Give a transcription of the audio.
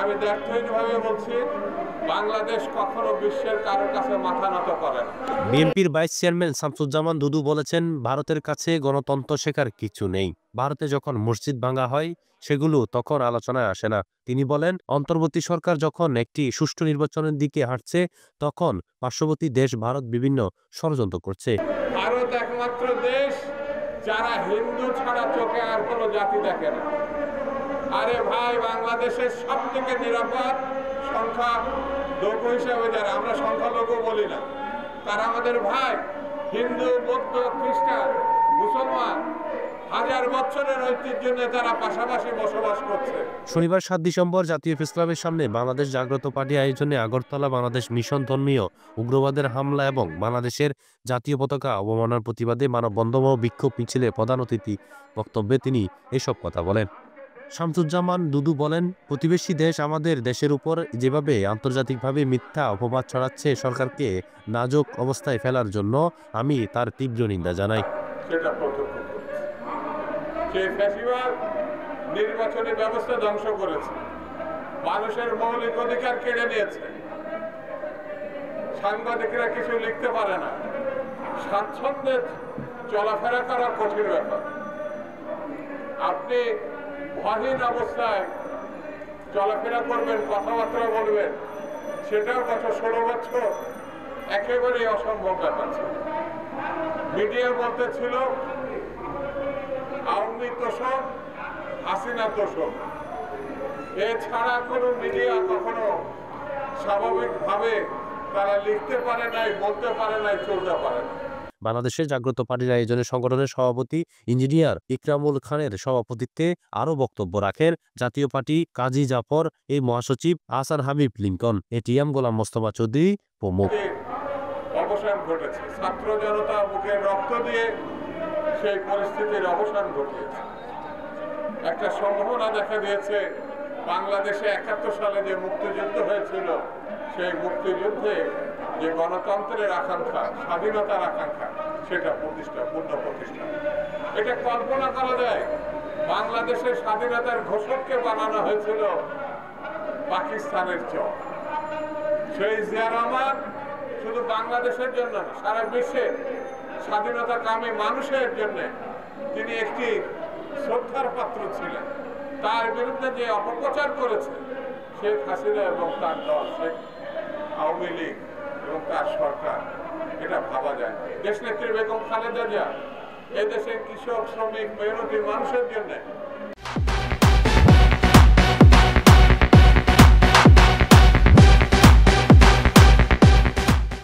আমি ব্যর্থহীনভাবে বলছি, বাংলাদেশ কখনো বিশ্বের কারোর কাছে মাথা নত করে না। বিএনপির ভাইস চেয়ারম্যান শামসুজ্জামান দুদু বলেছেন, ভারতের কাছে গণতন্ত্র শেখার কিছু নেই। ভারতে যখন মসজিদ ভাঙা হয় সেগুলো তখন আলোচনায় আসে না। তিনি বলেন, অন্তর্বর্তী সরকার যখন একটি সুষ্ঠু নির্বাচনের দিকে হাঁটছে তখন পার্শ্ববর্তী দেশ ভারত বিভিন্ন ষড়যন্ত্র করছে। ভারত একমাত্র দেশ যারা হিন্দু ছাড়া চোখে আর কোনো জাতি দেখে না। আরে ভাই, বাংলাদেশের সব থেকে নিরাপদ সংখ্যা লঘু হিসাবে যারা, আমরা সংখ্যালঘু বলি না, তারা আমাদের ভাই। হিন্দু, বৌদ্ধ, খ্রিস্টান, মুসলমান হাজার বছরের ঐতিহ্য নিয়ে তারা পাশাপাশি বসবাস করছে। শনিবার 7 ডিসেম্বর জাতীয় প্রেসক্লাবের সামনে বাংলাদেশ জাগ্রত পার্টি আয়োজনে আগরতলা বাংলাদেশ মিশন ধর্মীয় উগ্রবাদের হামলা এবং বাংলাদেশের জাতীয় পতাকা অবমাননার প্রতিবাদে মানববন্ধন ও বিক্ষোভ মিছিলে প্রধান অতিথি বক্তব্যে তিনি এসব কথা বলেন। শামসুজ্জামান দুদু বলেন, প্রতিবেশী দেশ আমাদের দেশের উপর যেভাবে আন্তর্জাতিকভাবে মিথ্যা অপবাদ ছড়াচ্ছে, সরকারকে নাজুক অবস্থায় ফেলার জন্য আমি তার তীব্র নিন্দা জানাই। সেটা প্রত্যক্ষ করেছে। সেই ফ্যাসিবাদ নির্বাচনী ব্যবস্থা ধ্বংস করেছে, মানুষের মৌলিক অধিকার কেড়ে নিয়েছে, সাংবাদিকরা কিছু লিখতে পারে না, স্বাচ্ছন্দ্যে চলাফেরা করা কঠিন ব্যাপার। আপনি ভয়হীন অবস্থায় চলাফেরা করবেন, কথাবার্তা বলবেন, সেটাও গত 16 বছর একেবারেই অসম্ভব ব্যাপার ছিল। মিডিয়া বলতে ছিল আওয়ামী তোষক, হাসিনা তোষক। এছাড়া কোনো মিডিয়া কখনো স্বাভাবিকভাবে তারা লিখতে পারে নাই, বলতে পারে নাই, চলতে পারে না। বাংলাদেশের জাগ্রত পার্টির আয়োজনে সংগঠনের সভাপতি ইঞ্জিনিয়ার ইকরামুল খানের সভাপতিত্বে আরও বক্তব্য রাখেন জাতীয় পার্টি কাজী জাফর, এই মহাসচিব আহসান হাবিব লিঙ্কন, এটিএম গোলাম মোস্তফা চৌধুরী প্রমুখ। অবসান ঘটেছে, ছাত্র জনতা বুকের রক্ত দিয়ে সেই পরিস্থিতির অবসান ঘটিয়েছে। একটা সম্ভাবনা দেখা দিয়েছে, বাংলাদেশে 71 সালে যে মুক্তিযুদ্ধ হয়েছিল, সেই মুক্তিযুদ্ধে যে গণতন্ত্রের আকাঙ্ক্ষা, স্বাধীনতার আকাঙ্ক্ষা, সেটা পূর্ণ প্রতিষ্ঠা। এটা কল্পনা করা যায়, বাংলাদেশের স্বাধীনতার ঘোষককে বানানো হয়েছিল পাকিস্তানের চর। সেই জিয়া রহমান শুধু বাংলাদেশের জন্য না, সারা বিশ্বের স্বাধীনতাকামী মানুষের জন্য তিনি একটি শ্রদ্ধার পাত্র ছিলেন। তার বিরুদ্ধে যে অপপ্রচার করেছে শেখ হাসিনা এবং তার দল, শেখ আওয়ামী লীগ এবং তার সরকার, এটা ভাবা যায়। দেশনেত্রী বেগম খালেদা জিয়া এদেশের কৃষক, শ্রমিক, মেহনতি মানুষের জন্য